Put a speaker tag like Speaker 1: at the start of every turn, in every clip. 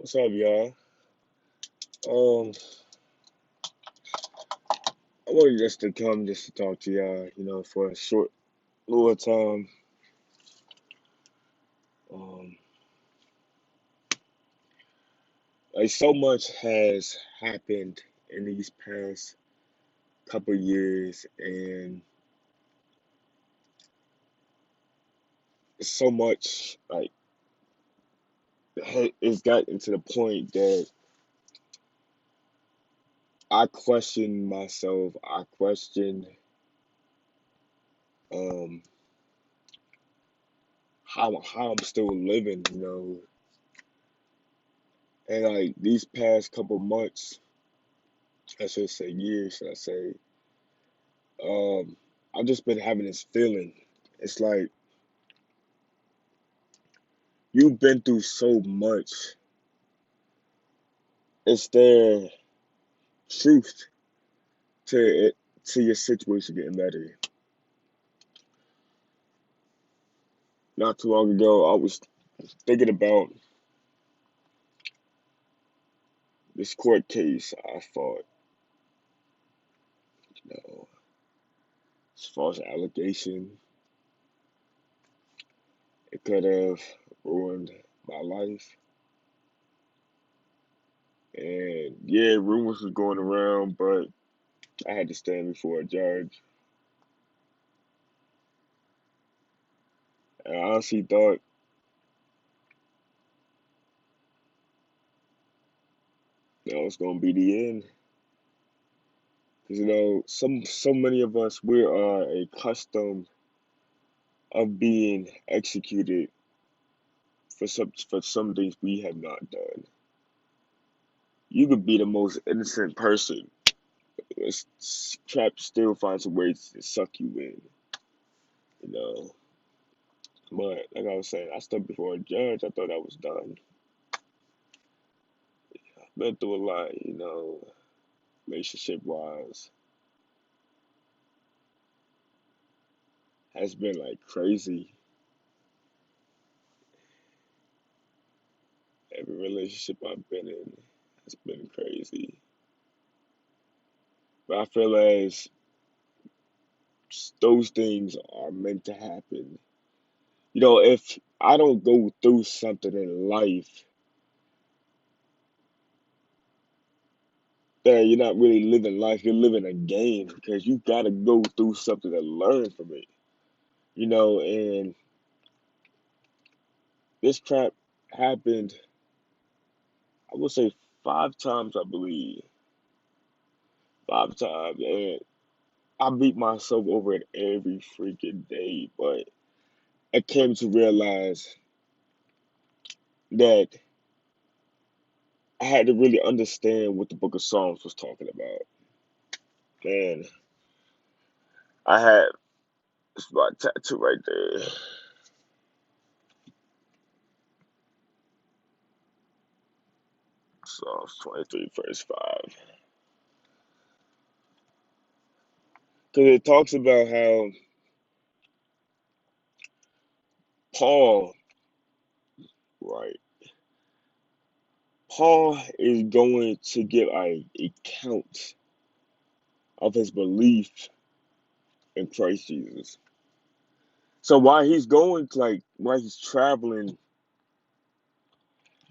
Speaker 1: What's up, y'all? Um, I wanted just to come just to talk to y'all, for a short little time. Um, like so much has happened in these past couple years, and so much it's gotten to the point that I question myself. I question um how I'm still living, and like these past couple months, I should say years, should I say, um, I've just been having this feeling. It's like you've been through so much. Is there truth to it, to your situation getting better? Not too long ago, I was thinking about this court case I fought. You know, as far as allegation, it could have ruined my life. And yeah, rumors was going around, but I had to stand before a judge. And I honestly thought that was gonna be the end. Because so many of us we are accustomed of being executed for some things we have not done. You could be the most innocent person. Trap still finds a way to suck you in, you know. But like I was saying, I stood before a judge. I thought I was done. Been through a lot, relationship wise. Has been like crazy. Every relationship I've been in has been crazy. But I feel as those things are meant to happen. If I don't go through something in life, then you're not really living life, you're living a game because you gotta go through something to learn from it. And this crap happened, I would say 5 times, I believe. 5 times. And I beat myself over it every freaking day, but I came to realize that I had to really understand what the book of Psalms was talking about. And I had it's my tattoo right there. Psalms 23, verse 5. Because it talks about how Paul, right? Paul is going to give a account of his belief in Christ Jesus. So while he's going, like, while he's traveling,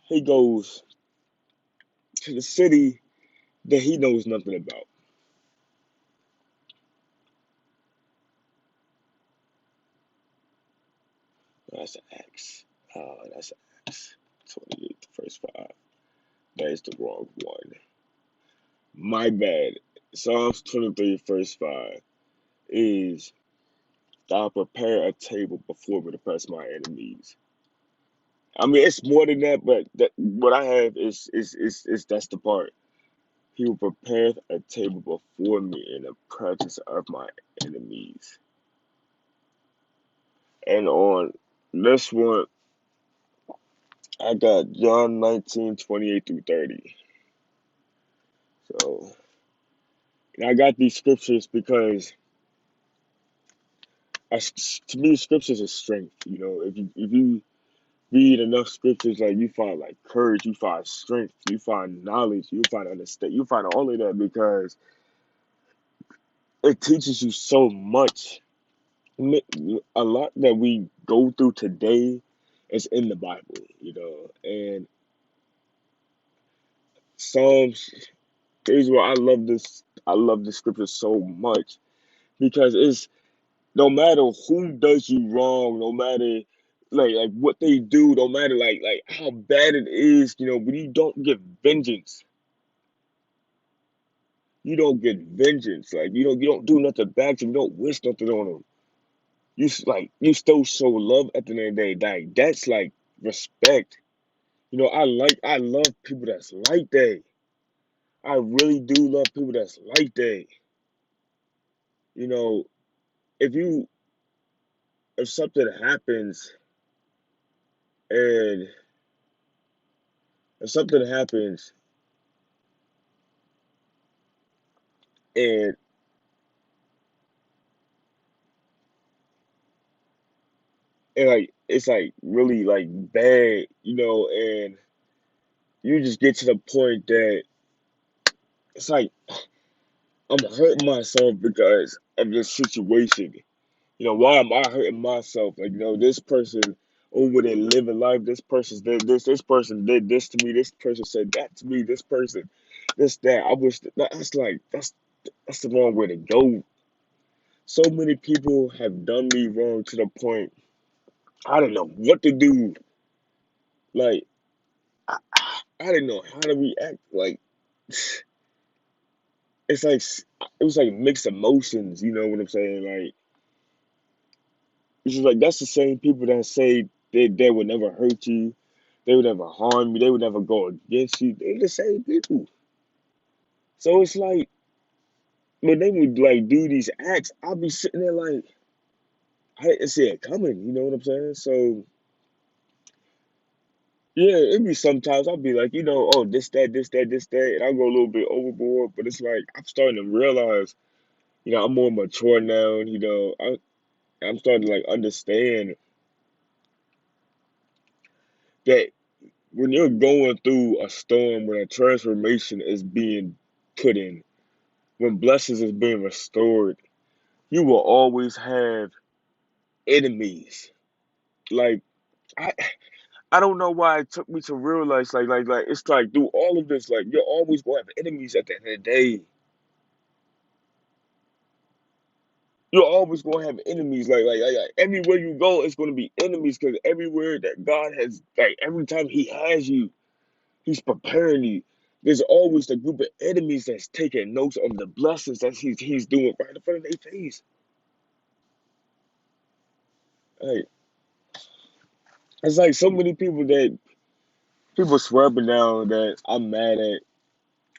Speaker 1: he goes to the city that he knows nothing about. That's an Acts. That's Acts 28, verse 5. That is the wrong one. My bad. Psalms 23, verse 5 is Thou prepare a table before me to press my enemies. I mean, it's more than that, but what I have is that's the part. He will prepare a table before me in the presence of my enemies. And on this one, I got John 19:28 through 30. So, and I got these scriptures because to me, scriptures is strength. If you read enough scriptures, like you find like courage, you find strength, you find knowledge, you find understand, you find all of that because it teaches you so much. A lot that we go through today is in the Bible, and Psalms. Here's why I love this. I love the scripture so much because it's no matter who does you wrong, no matter like what they do, no matter like how bad it is, when you don't get vengeance, you don't get vengeance. Like you don't do nothing back to them, you don't wish nothing on them. You still show love at the end of the day. Like that's like respect. I love people that's like that. I really do love people that's like that. You know, if you if something happens and if something happens and like it's like really like bad, and you just get to the point that it's like I'm hurting myself because of this situation. Why am I hurting myself? Like, this person over there living life, this person did this person did this to me, this person said that to me, this person, this, that. I wish that's the wrong way to go. So many people have done me wrong to the point I didn't know what to do. Like, I, I didn't know how to react. Like, it's like, it was like mixed emotions, you know what I'm saying? Like, it's just like, that's the same people that say they would never hurt you. They would never harm you. They would never go against you. They're the same people. So it's like when they would like do these acts, I'll be sitting there like I didn't see it coming. You know what I'm saying? So yeah, it'd be sometimes I'll be like, oh this that this that this that, and I'll go a little bit overboard. But it's like I'm starting to realize, I'm more mature now. I'm starting to like understand that when you're going through a storm, when a transformation is being put in, when blessings is being restored, you will always have enemies. Like I I don't know why it took me to realize like it's like through all of this, like you're always gonna have enemies at the end of the day. You're always gonna have enemies. Like everywhere you go, it's gonna be enemies because everywhere that God has, like every time He has you, He's preparing you. There's always a group of enemies that's taking notes of the blessings that He's doing right in front of their face. Like it's like so many people swear up and down that I'm mad at.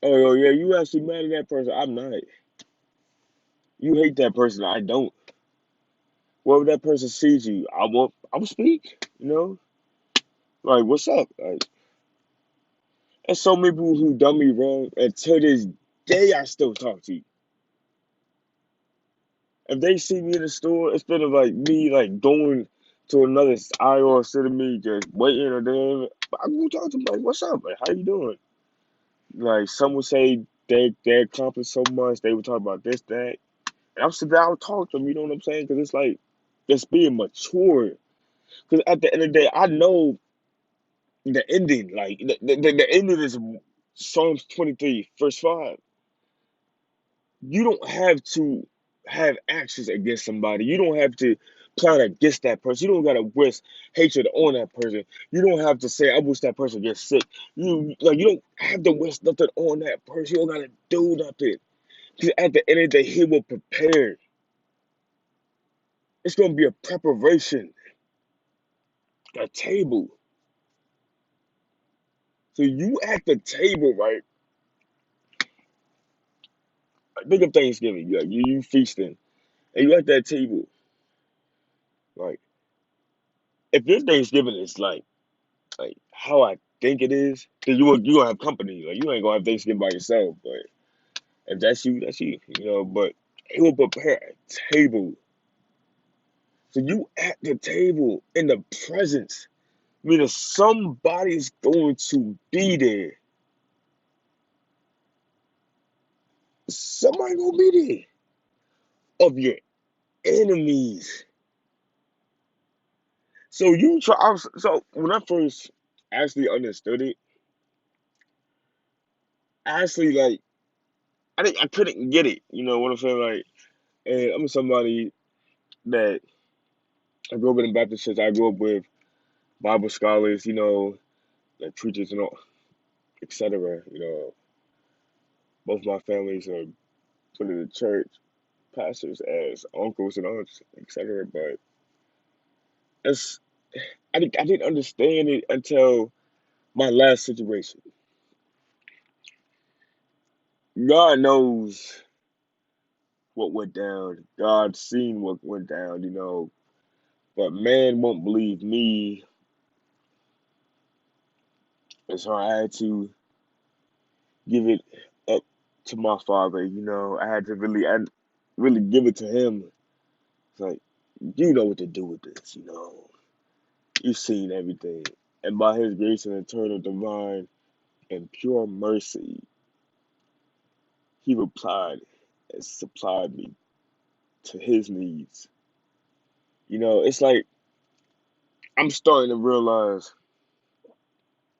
Speaker 1: Oh yeah, you actually mad at that person? I'm not. You hate that person. I don't. Wherever that person sees you, I will speak. Like what's up? Like, and so many people who done me wrong, and to this day I still talk to you. If they see me in the store, instead of like me like going to another aisle instead of me just waiting or them, I go talk to them like, "What's up? Like, how you doing?" Like some would say they accomplished so much, they would talk about this, that, and I'm sitting down talk to them. You know what I'm saying? Because it's like it's being mature. Because at the end of the day, I know the ending. Like the ending is Psalms 23, verse 5. You don't have to have actions against somebody. You don't have to plan against that person. You don't gotta wish hatred on that person. You don't have to say, I wish that person gets sick. You don't have to wish nothing on that person. You don't gotta do nothing. Because at the end of the day, he will prepare. It's gonna be a preparation, a table. So you at the table, right? Think of Thanksgiving. You feasting, and you at that table. Like if your Thanksgiving is like how I think it is, because you gonna have company. Like you ain't gonna have Thanksgiving by yourself. But if that's you, that's you. But he will prepare a table. So you at the table in the presence. Meaning somebody's going to be there. Somebody gonna be there of your enemies. So you try. So when I first actually understood it, actually like I couldn't get it. You know what I'm saying? Like, and I'm somebody that I grew up in a Baptist church. I grew up with Bible scholars. You know, like preachers and all, etc. You know, both my families are put in the church, pastors as uncles and aunts, etc. But it's I didn't understand it until my last situation. God knows what went down. God seen what went down, you know. But man won't believe me. And so I had to give it up to my father, you know. I really give it to him. It's like, you know what to do with this, you know. You've seen everything. And by his grace and eternal divine and pure mercy, he replied and supplied me to his needs. You know, it's like I'm starting to realize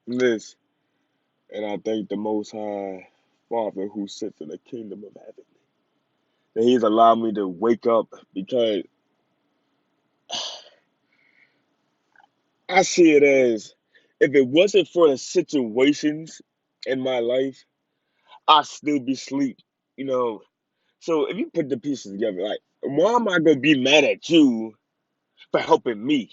Speaker 1: this, and I thank the Most High Father who sits in the kingdom of heaven that He's allowed me to wake up because I see it as if it wasn't for the situations in my life, I'd still be asleep. You know, so if you put the pieces together, like, why am I gonna be mad at you for helping me?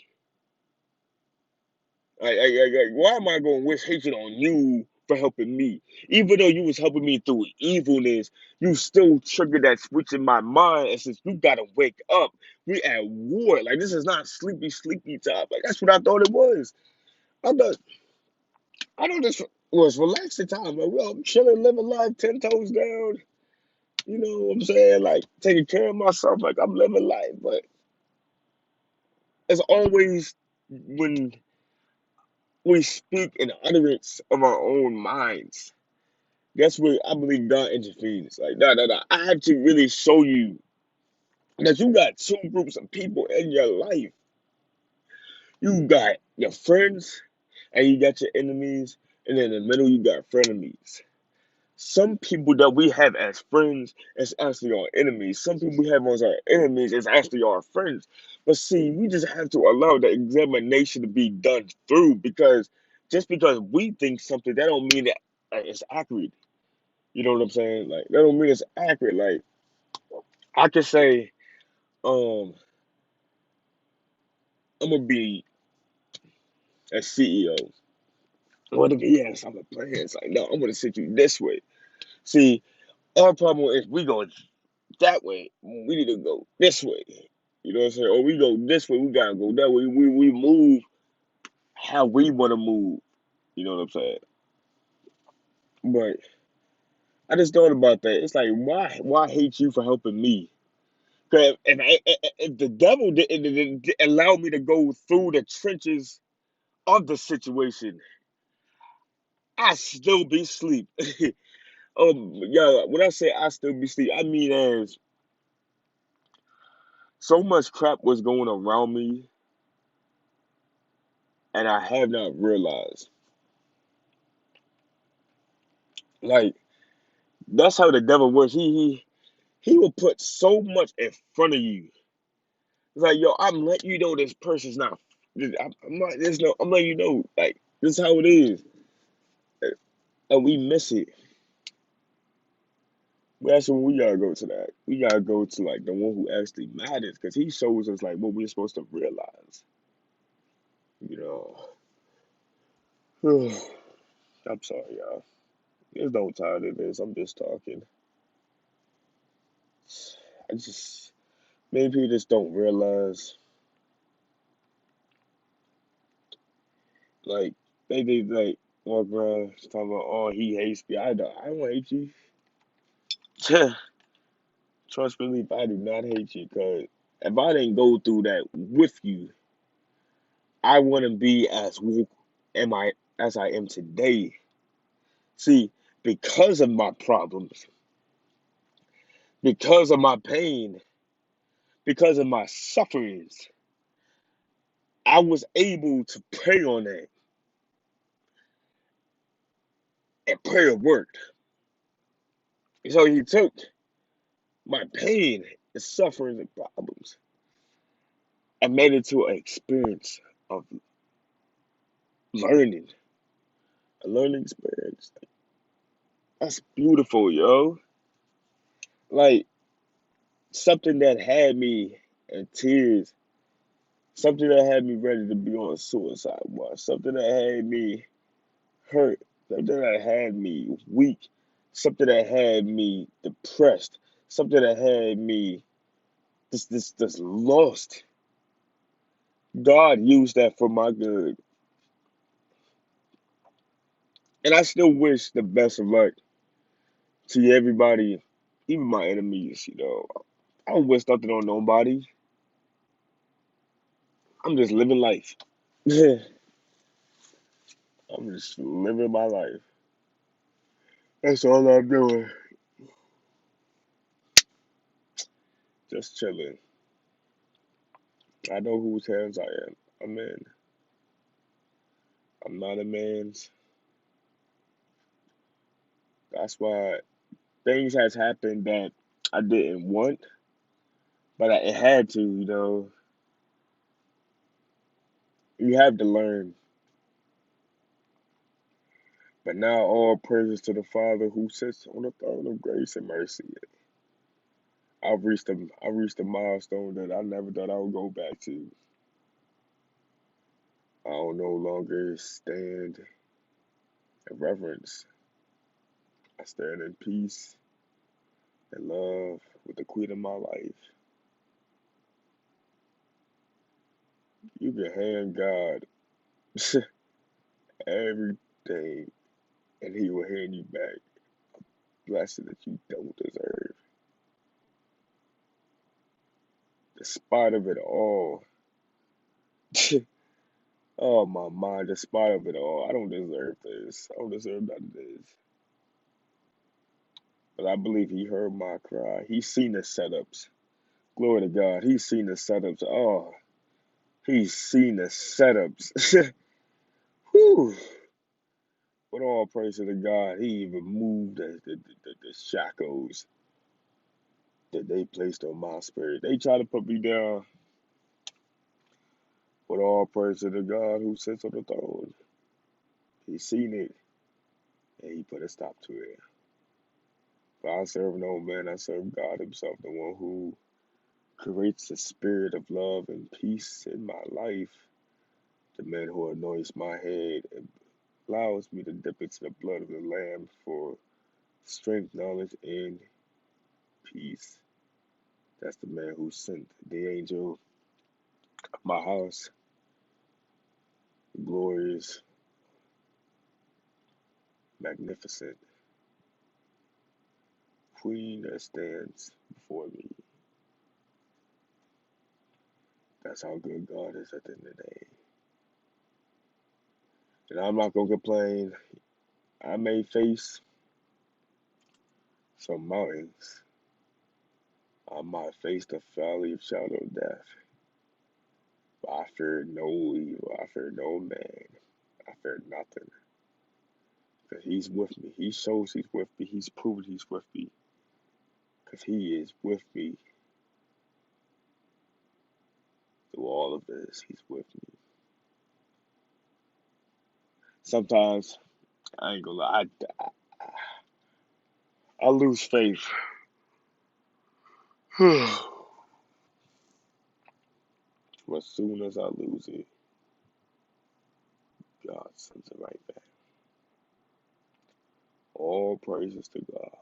Speaker 1: Why am I going to wish hatred on you for helping me? Even though you was helping me through evilness, you still triggered that switch in my mind. And since you gotta wake up, we at war. Like this is not sleepy, sleepy time. Like that's what I thought it was. I thought this was relaxing time. Like, well, I'm chilling, living life 10 toes down. You know what I'm saying? Like taking care of myself. Like I'm living life. But as always, when we speak in utterance of our own minds. That's where I believe God intervenes. Like, nah. I have to really show you that you got two groups of people in your life. You got your friends and you got your enemies, and in the middle you got frenemies. Some people that we have as friends is actually our enemies. Some people we have as our enemies is actually our friends. But see, we just have to allow the examination to be done through because just because we think something, that don't mean that it's accurate. You know what I'm saying? Like that don't mean it's accurate. Like I could say, um, I'm gonna be a CEO. What if yes, I'm a plan? It's like no, I'm gonna sit you this way. See, our problem is we go that way. We need to go this way. You know what I'm saying? Or we go this way, we gotta go that way. We move how we wanna move. You know what I'm saying? But I just thought about that. It's like why hate you for helping me? Cause if the devil didn't allow me to go through the trenches of the situation, I still be asleep. Yeah, when I say I still be asleep, I mean as so much crap was going around me, and I have not realized. Like that's how the devil works. He will put so much in front of you. It's like yo, I'm letting you know this person's not. I'm not. There's no. I'm letting you know. Like this is how it is, and we miss it. But that's when we gotta go to that. We gotta go to like the one who actually matters, because he shows us like what we're supposed to realize. You know. I'm sorry, y'all. There's no time to this. I'm just talking. I just maybe people just don't realize like they like walk around talking about oh he hates me. I don't hate you. Trust me, if I do not hate you, cause if I didn't go through that with you, I want to be as woke am I as I am today. See, because of my problems, because of my pain, because of my sufferings, I was able to pray on that, and prayer worked. So he took my pain and sufferings and problems and made it to an experience of learning, a learning experience. That's beautiful, yo. Like something that had me in tears, something that had me ready to be on suicide watch, something that had me hurt, something that had me weak, something that had me depressed, something that had me this lost. God used that for my good. And I still wish the best of luck to everybody, even my enemies, you know. I don't wish nothing on nobody. I'm just living life. I'm just living my life. That's all I'm doing. Just chilling. I know whose hands I am. I'm in. I'm not a man's. That's why things has happened that I didn't want, but it had to, you know. You have to learn. But now all praises to the Father who sits on the throne of grace and mercy. I've reached a milestone that I never thought I would go back to. I don't no longer stand in reverence. I stand in peace and love with the queen of my life. You can hand God everything and he will hand you back blessing that you don't deserve. Despite of it all. Oh my mind, despite of it all, I don't deserve this. I don't deserve none of this. But I believe he heard my cry. He's seen the setups. Glory to God. He's seen the setups. Oh, he's seen the setups. Whew. With all praise to the God, he even moved the shackles that they placed on my spirit. They try to put me down. With all praise to the God who sits on the throne. He's seen it and he put a stop to it. But I serve no man, I serve God himself, the one who creates a spirit of love and peace in my life. The man who anoints my head and allows me to dip into the blood of the Lamb for strength, knowledge, and peace. That's the man who sent the angel of my house, the glorious, magnificent queen that stands before me. That's how good God is at the end of the day. And I'm not going to complain. I may face some mountains. I might face the valley of shadow of death. But I fear no evil. I fear no man. I fear nothing. Because he's with me. He shows he's with me. He's proven he's with me. Because he is with me through all of this. He's with me. Sometimes, I ain't gonna lie, I lose faith. But as soon as I lose it, God sends it right back. All praises to God.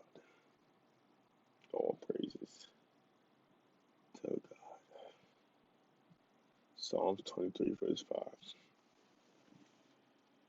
Speaker 1: All praises to God. Psalms 23, verse 5.